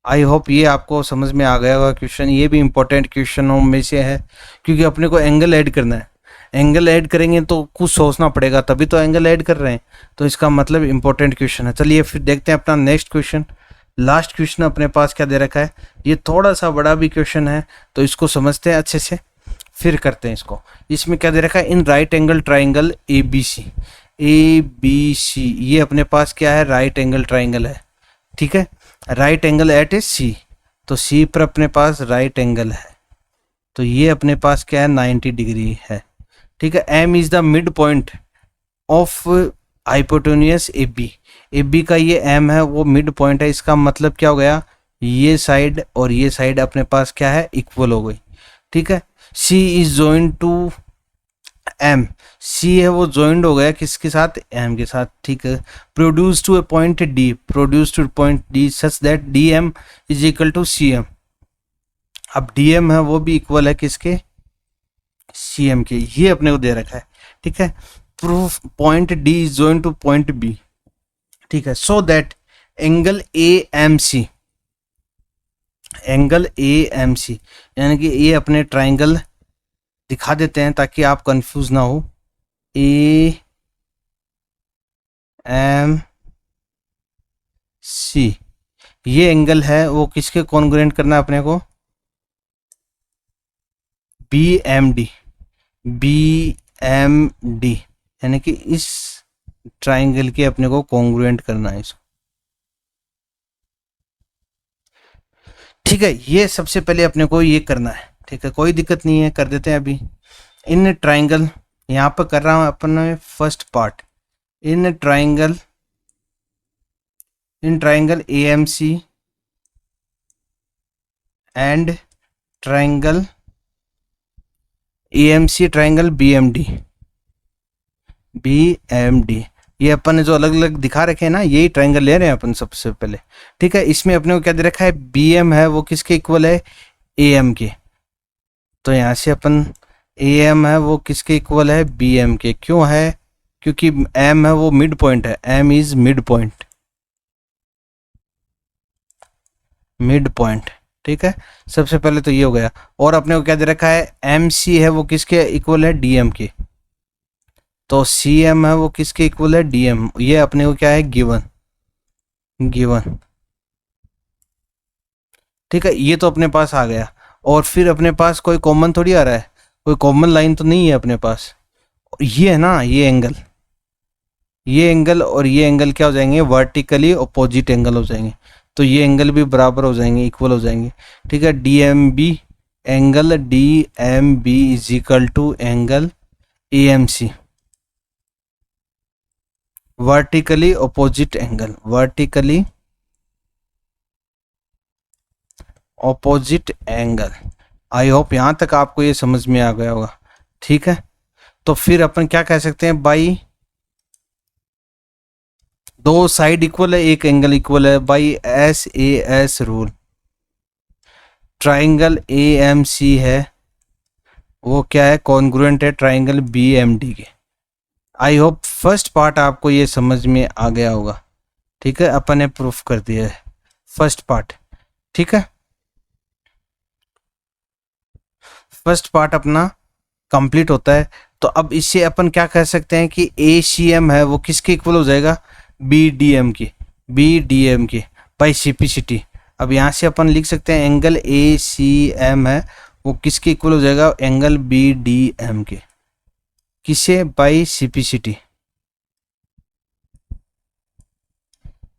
I hope ये आपको समझ में आ गया होगा क्वेश्चन। ये भी इंपॉर्टेंट क्वेश्चनों में से है, क्योंकि अपने को एंगल ऐड करना है। एंगल ऐड करेंगे तो कुछ सोचना पड़ेगा, तभी तो एंगल ऐड कर रहे हैं, तो इसका मतलब इंपॉर्टेंट क्वेश्चन है। चलिए फिर देखते हैं अपना नेक्स्ट क्वेश्चन। लास्ट क्वेश्चन अपने पास क्या दे रखा है, ये थोड़ा सा बड़ा भी क्वेश्चन है, तो इसको समझते हैं अच्छे से, फिर करते हैं इसको। इसमें क्या दे रखा है, in right angle triangle A B C, A B C, ये अपने पास क्या है, राइट एंगल ट्राइंगल है, ठीक है, राइट एंगल एट ए सी, तो सी पर अपने पास राइट एंगल है, तो ये अपने पास क्या है, 90 डिग्री है, ठीक है। M is the mid point of hypotenuse A B का ये एम है, वो मिड पॉइंट है, इसका मतलब क्या हो गया, ये साइड और ये साइड अपने पास क्या है, इक्वल हो गई, ठीक है। सी is joint to M, C है वो जॉइंट हो गया किसके साथ, एम के साथ, ठीक है। Produce to a point D, produce to point D such that D M is equal to C M, अब डी एम है वो भी इक्वल है किसके, सी एम के, ये अपने को दे रखा है, ठीक है। Proof point D is joint to point B, ठीक है, so that angle A M C, angle A M C, यानी कि ये अपने ट्राइंगल दिखा देते हैं ताकि आप कंफ्यूज ना हो, ए एम सी, ये एंगल है वो किसके कॉन्ग्रुएंट करना है अपने को, B M D, B M D, यानी कि इस ट्राइंगल के अपने को कॉन्ग्रुएंट करना है इसको, ठीक है। ये सबसे पहले अपने को ये करना है, ठीक है, कोई दिक्कत नहीं है, कर देते हैं अभी। इन ट्राइंगल, यहाँ पर कर रहा हूँ अपन first part, in triangle A M C and triangle A M C triangle B M D, ये अपन ने जो अलग अलग दिखा रखे हैं ना, यही ट्राइंगल ले रहे हैं अपन सबसे पहले, ठीक है। इसमें अपने को क्या दे रखा है, बी एम है वो किसके इक्वल है, ए एम के, तो यहाँ से अपन ए एम है वो किसके इक्वल है, बी एम के, क्यों है, क्योंकि एम है वो मिड पॉइंट है, M is mid point, mid point, ठीक है। सबसे पहले तो ये हो गया, और अपने को क्या दे रखा है, एम सी है वो किसके इक्वल है, डी एम के, तो सी एम है वो किसके इक्वल है, डी एम, ये अपने को क्या है, गिवन, ठीक है। ये तो अपने पास आ गया, और फिर अपने पास कोई कॉमन थोड़ी आ रहा है, कोई कॉमन लाइन तो नहीं है अपने पास, ये है ना, ये एंगल और ये एंगल क्या हो जाएंगे, वर्टिकली अपोजिट एंगल हो जाएंगे, तो ये एंगल भी बराबर हो जाएंगे, इक्वल हो जाएंगे, ठीक है। D M B, angle D M B is equal to angle A M C, vertically opposite angle, vertically opposite angle. I hope यहाँ तक आपको ये समझ में आ गया होगा, ठीक है। तो फिर अपन क्या कह सकते हैं, बाई दो साइड इक्वल है, एक एंगल इक्वल है, by S A S rule, triangle A M C है वो क्या है, कॉन्ग्रुएंट है ट्राइंगल बी एम डी के। आई होप फर्स्ट पार्ट आपको ये समझ में आ गया होगा, ठीक है। अपन ने प्रूफ कर दिया है फर्स्ट पार्ट, ठीक है। फर्स्ट पार्ट अपना कंप्लीट होता है, तो अब इससे अपन क्या कह सकते हैं कि ए सी एम है वो किसके इक्वल हो जाएगा, बी डी एम के, by C P C T. अब यहाँ से अपन लिख सकते हैं एंगल ए सी एम है वो किसके इक्वल हो जाएगा, एंगल बी डी एम के, किसे, by C P C T,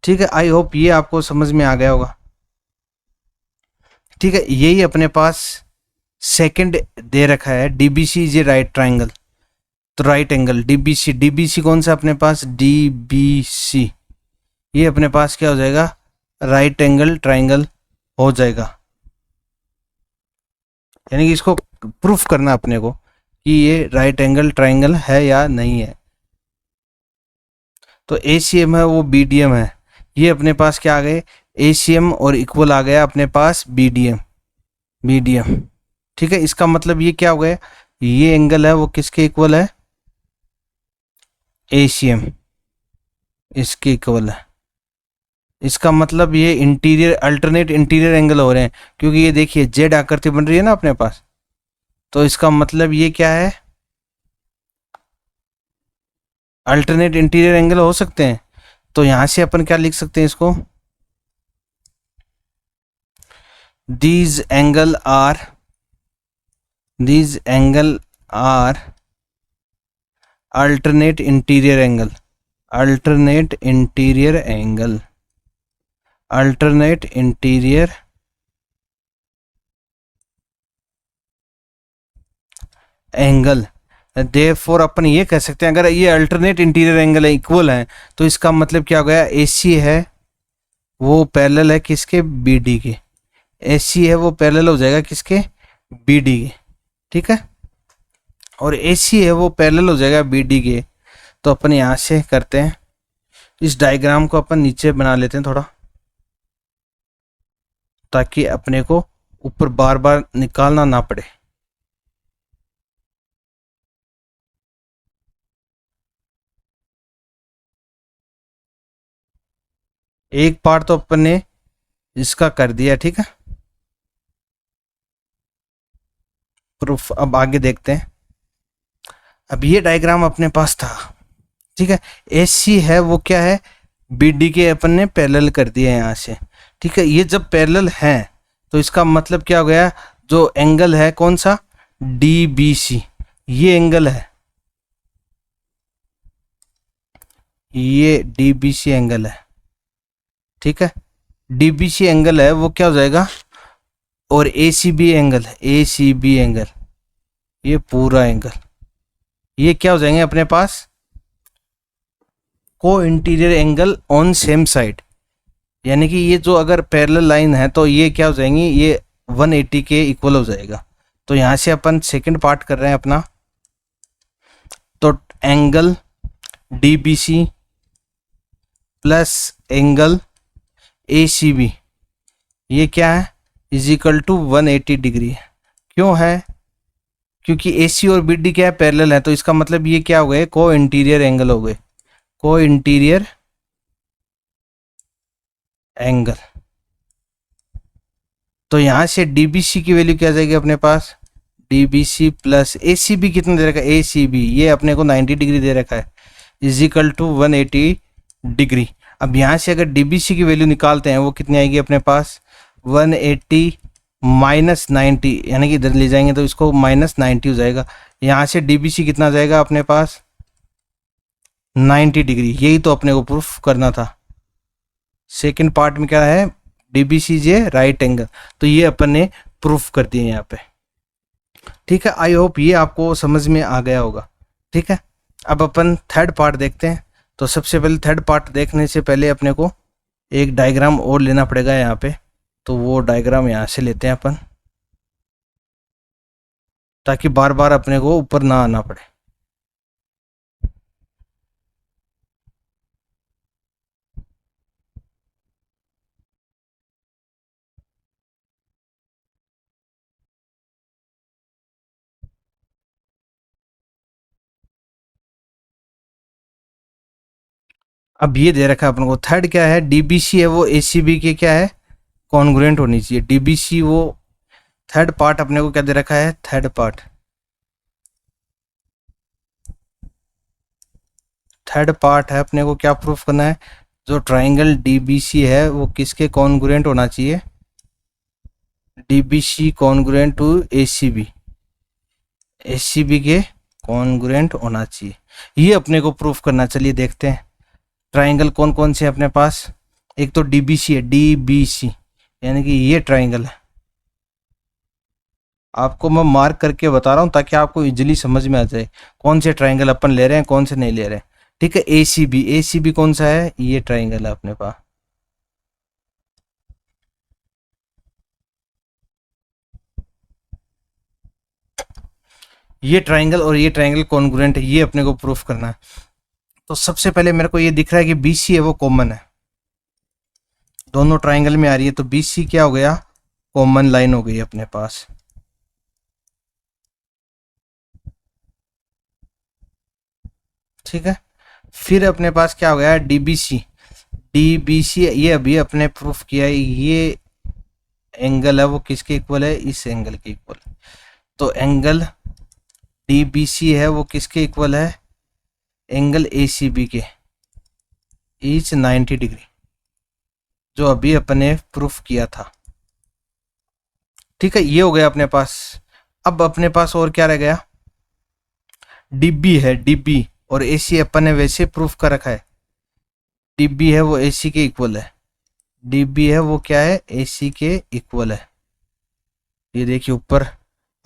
ठीक है। आई होप ये आपको समझ में आ गया होगा, ठीक है। यही अपने पास सेकंड दे रखा है, DBC is a right triangle, तो राइट एंगल डीबीसी कौन सा अपने पास, डीबीसी, ये अपने पास क्या हो जाएगा, राइट एंगल ट्राइंगल हो जाएगा, यानी कि इसको प्रूफ करना अपने को कि ये राइट एंगल ट्राइंगल है या नहीं है। तो ACM है वो BDM है, ये अपने पास क्या आ गए, ACM और इक्वल आ गया अपने पास BDM, ठीक है। इसका मतलब ये क्या हो गया, ये एंगल है वो किसके इक्वल है, ACM, इसके इक्वल है। इसका मतलब ये इंटीरियर, अल्टरनेट इंटीरियर एंगल हो रहे हैं, क्योंकि ये देखिए जेड आकृति बन रही है ना अपने पास, तो इसका मतलब ये क्या है, अल्टरनेट इंटीरियर एंगल हो सकते हैं। तो यहां से अपन क्या लिख सकते हैं इसको, these angle are these angle are alternate interior angle, alternate interior angle, alternate interior angle. Therefore अपन ये कह सकते हैं अगर ये अल्टरनेट इंटीरियर एंगल है, इक्वल है, तो इसका मतलब क्या हो गया, AC है वो पैरेलल है किसके, BD के। AC है वो पैरेलल हो जाएगा किसके, BD के, ठीक है। और AC है वो पैरेलल हो जाएगा BD के। तो अपन यहाँ से करते हैं, इस डायग्राम को अपन नीचे बना लेते हैं थोड़ा, ताकि अपने को ऊपर बार बार निकालना ना पड़े। एक पार्ट तो अपन ने इसका कर दिया, ठीक है, प्रूफ। अब आगे देखते हैं। अब ये डायग्राम अपने पास था, ठीक है। AC है वो क्या है, BD के अपन ने पैरेलल कर दिया है यहाँ से, ठीक है। ये जब पैरेलल है तो इसका मतलब क्या हो गया, जो एंगल है कौन सा, DBC, ये एंगल है, ये DBC एंगल है, ठीक है। DBC एंगल है वो क्या हो जाएगा, और ACB एंगल है, ACB एंगल, ये पूरा एंगल, ये क्या हो जाएंगे अपने पास, को interior angle on same side. यानी कि ये जो अगर पैरेलल लाइन है तो ये क्या हो जाएंगी, ये 180 के इक्वल हो जाएगा। तो यहाँ से अपन सेकंड पार्ट कर रहे हैं अपना, तो angle DBC plus angle ACB, ये क्या है, इज इक्वल टू 180 डिग्री है। क्यों है, क्योंकि AC और BD क्या है, पैरेलल है, तो इसका मतलब ये क्या हो गए, को इंटीरियर एंगल हो गए, को इंटीरियर एंगल। तो यहां से DBC की वैल्यू क्या आ जाएगी अपने पास, DBC प्लस ACB कितना दे रखा है, ACB ये अपने को 90 डिग्री दे रखा है, इज इक्वल टू 180 डिग्री। अब यहाँ से अगर DBC की वैल्यू निकालते हैं वो कितनी आएगी अपने पास, 180 माइनस 90, यानी कि इधर ले जाएंगे तो इसको माइनस 90 हो जाएगा। यहाँ से DBC कितना जाएगा अपने पास, 90 डिग्री। यही तो अपने को प्रूफ करना था। सेकंड पार्ट में क्या है, DBC जे राइट एंगल, तो ये अपन ने प्रूफ कर दिए यहाँ पे, ठीक है। आई होप ये आपको समझ में आ गया होगा, ठीक है। अब अपन थर्ड पार्ट देखते हैं। तो सबसे पहले थर्ड पार्ट देखने से पहले अपने को एक डायग्राम और लेना पड़ेगा यहाँ पे, तो वो डायग्राम यहाँ से लेते हैं अपन, ताकि बार बार अपने को ऊपर ना आना पड़े। अब ये दे रखा है अपन को, थर्ड क्या है, DBC है वो ACB के क्या है, कॉन्ग्रुएंट होनी चाहिए। DBC वो थर्ड पार्ट अपने को क्या दे रखा है, थर्ड पार्ट, थर्ड पार्ट है अपने को क्या प्रूफ करना है, जो ट्राइंगल DBC है वो किसके कॉन्ग्रुएंट होना चाहिए, DBC congruent to ACB, ACB के कॉन्ग्रुएंट होना चाहिए। ये अपने को प्रूफ करना। चलिए देखते हैं ट्राइंगल कौन कौन से अपने पास। एक तो DBC है, DBC यानी कि ये ट्राइंगल है। आपको मैं मार्क करके बता रहा हूँ ताकि आपको इजीली समझ में आ जाए कौन से ट्राइंगल अपन ले रहे हैं, कौन से नहीं ले रहे हैं, ठीक है। ACB, ACB कौन सा है, ये ट्राइंगल है अपने पास। ये ट्राइंगल और ये ट्राइंगल कॉन्ग्रुएंट है, ये अपने को प्रूफ करना है। तो सबसे पहले मेरे को ये दिख रहा है कि BC है वो कॉमन है, दोनों ट्राइंगल में आ रही है, तो BC क्या हो गया, कॉमन लाइन हो गई अपने पास, ठीक है। फिर अपने पास क्या हो गया, DBC, DBC ये अभी अपने प्रूफ किया है, ये एंगल है वो किसके इक्वल है, इस एंगल के इक्वल। तो एंगल DBC है वो किसके इक्वल है, एंगल ACB के, ईच 90 डिग्री, जो अभी अपने प्रूफ किया था, ठीक है। ये हो गया अपने पास अब अपने पास और क्या रह गया, डीबी है, डीबी और एसी अपन ने वैसे प्रूफ कर रखा है, डीबी है वो एसी के इक्वल है, डीबी है वो क्या है, एसी के इक्वल है। ये देखिए ऊपर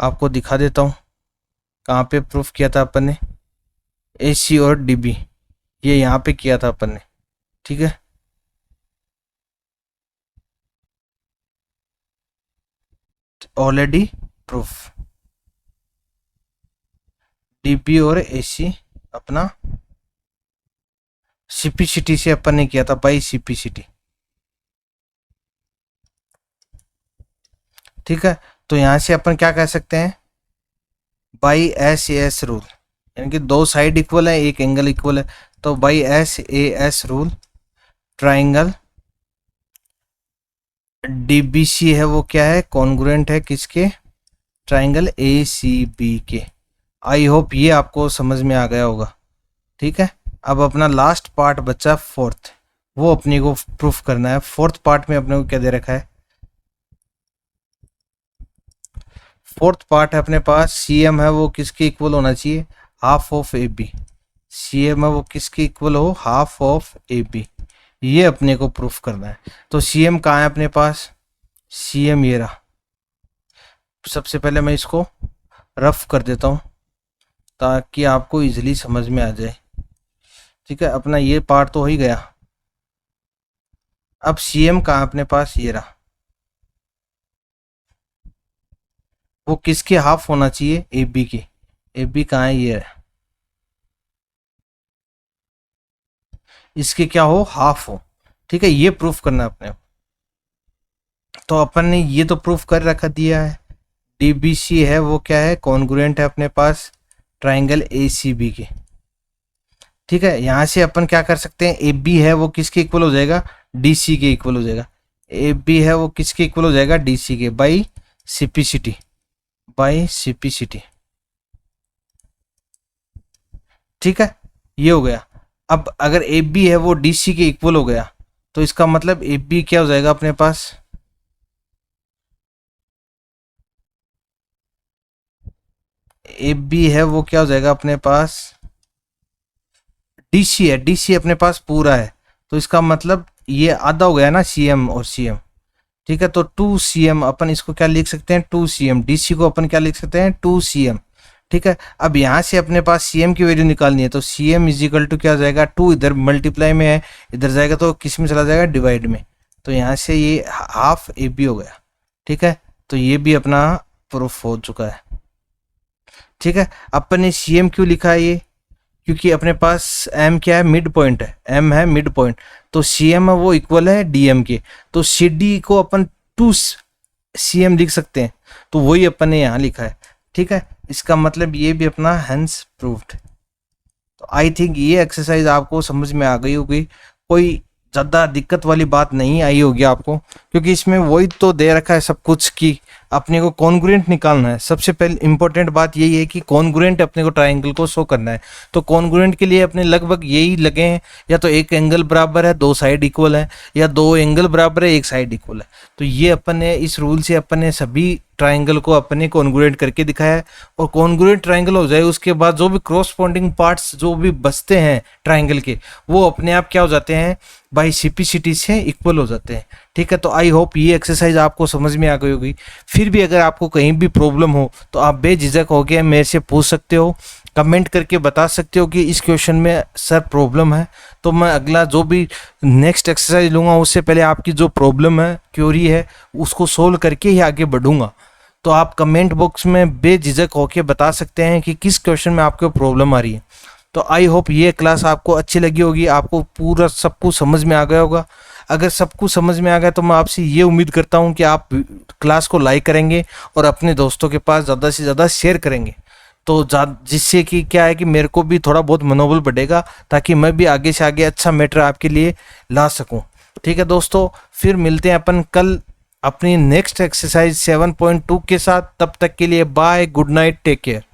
आपको दिखा देता हूँ कहाँ पे प्रूफ किया था अपन ने, एसी और डीबी, ये यहाँ पे किया था अपन ने, ठीक है। ऑलरेडी प्रूफ, डीबी और एसी अपना सीपीसीटी से अपन ने किया था, बाई सीपीसीटी, ठीक है। तो यहां से अपन क्या कह सकते हैं, by S A S rule, यानी कि दो साइड इक्वल है, एक एंगल इक्वल है, तो by S A S rule triangle DBC है वो क्या है, कॉन्ग्रुएंट है किसके, ट्राइंगल ए सी बी के। आई होप ये आपको समझ में आ गया होगा, ठीक है। अब अपना लास्ट पार्ट बचा फोर्थ, वो अपने को प्रूफ करना है। फोर्थ पार्ट में अपने को क्या दे रखा है, फोर्थ पार्ट है अपने पास, सी एम है वो किसके इक्वल होना चाहिए, half of A B, C M है वो किसके इक्वल हो, हाफ ऑफ ए बी, ये अपने को प्रूफ करना है। तो सी एम कहाँ है अपने पास, सी एम ये रहा। सबसे पहले मैं इसको रफ कर देता हूँ ताकि आपको इजीली समझ में आ जाए, ठीक है। अपना ये पार्ट तो हो ही गया। अब सी एम कहाँ अपने पास, ये रहा, वो किसके हाफ होना चाहिए, ए बी के, ए बी कहाँ है, ये है, इसके क्या हो, हाफ हो, ठीक है। ये प्रूफ करना है अपने। तो अपन ने ये तो प्रूफ कर रखा दिया है, डीबीसी है वो क्या है, कॉन्ग्रुएंट है अपने पास ट्राइंगल ए सी बी के, ठीक है। यहां से अपन क्या कर सकते हैं, ए बी है वो किसके इक्वल हो जाएगा, डी सी के इक्वल हो जाएगा, ए बी है वो किसके इक्वल हो जाएगा, डी सी के, बाई सीपीसीटी, बाई सीपीसीटी, ठीक है। ये हो गया। अब अगर ए बी है वो डी सी के इक्वल हो गया तो इसका मतलब ए बी क्या हो जाएगा अपने पास, ए बी है वो क्या हो जाएगा अपने पास, डीसी है, डीसी अपने पास पूरा है, तो इसका मतलब ये आधा हो गया ना सीएम और सीएम, ठीक है। तो 2 cm अपन इसको क्या लिख सकते हैं, 2 cm, डीसी को अपन क्या लिख सकते हैं, 2 cm, ठीक है। अब यहाँ से अपने पास सीएम की वैल्यू निकालनी है, तो सीएम इज इक्वल टू क्या हो जाएगा, 2 इधर मल्टीप्लाई में है, इधर जाएगा तो किस में चला जाएगा, डिवाइड में, तो यहाँ से ये हाफ ए बी हो गया, ठीक है। तो ये भी अपना प्रूफ हो चुका है, ठीक है। अपन ने सीएम क्यों लिखा है ये, क्योंकि अपने पास एम क्या है, मिड पॉइंट है, एम है मिड पॉइंट, तो सी एम है वो इक्वल है डी एम के, तो सी डी को अपन 2 cm लिख सकते हैं, तो वही अपन ने यहाँ लिखा है, ठीक है। इसका मतलब ये भी अपना हेंस प्रूव्ड। तो आई थिंक ये एक्सरसाइज आपको समझ में आ गई होगी, कोई ज़्यादा दिक्कत वाली बात नहीं आई होगी आपको, क्योंकि इसमें वही तो दे रखा है सब कुछ कि अपने को कॉन्ग्रुएंट निकालना है। सबसे पहले इंपॉर्टेंट बात यही है कि कॉन्ग्रुएंट अपने को ट्राइंगल को शो करना है, तो कॉन्ग्रुएंट के लिए अपने लगभग यही लगे हैं, या तो एक एंगल बराबर है, दो साइड इक्वल है, या दो एंगल बराबर है, एक साइड इक्वल है। तो ये अपन ने इस रूल से अपन ने सभी ट्राइंगल को अपने कॉन्ग्रुएंट करके दिखाया है, और कॉन्ग्रुएंट ट्राइंगल हो जाए उसके बाद जो भी क्रॉसपोंडिंग पार्ट्स जो भी बचते हैं ट्राइंगल के, वो अपने आप क्या हो जाते हैं, बाई सीपीसीटी से इक्वल हो जाते हैं, ठीक है। तो आई होप ये एक्सरसाइज आपको समझ में आ गई होगी। फिर भी अगर आपको कहीं भी प्रॉब्लम हो तो आप बेझिझक होकर मेरे से पूछ सकते हो, कमेंट करके बता सकते हो कि इस क्वेश्चन में सर प्रॉब्लम है, तो मैं अगला जो भी नेक्स्ट एक्सरसाइज लूँगा उससे पहले आपकी जो प्रॉब्लम है, क्वेरी है, उसको सोल्व करके ही आगे बढ़ूँगा। तो आप कमेंट बॉक्स में बेझिझक होकर बता सकते हैं कि किस क्वेश्चन में आपको प्रॉब्लम आ रही है। तो आई होप ये क्लास आपको अच्छी लगी होगी, आपको पूरा सब कुछ समझ में आ गया होगा। अगर सब कुछ समझ में आ गया तो मैं आपसे ये उम्मीद करता हूँ कि आप क्लास को लाइक करेंगे और अपने दोस्तों के पास ज़्यादा से ज़्यादा शेयर करेंगे, तो जिससे कि क्या है कि मेरे को भी थोड़ा बहुत मनोबल बढ़ेगा, ताकि मैं भी आगे से आगे अच्छा मैटर आपके लिए ला सकूँ, ठीक है दोस्तों। फिर मिलते हैं अपन कल अपनी नेक्स्ट एक्सरसाइज 7.2 के साथ। तब तक के लिए bye, good night, take care.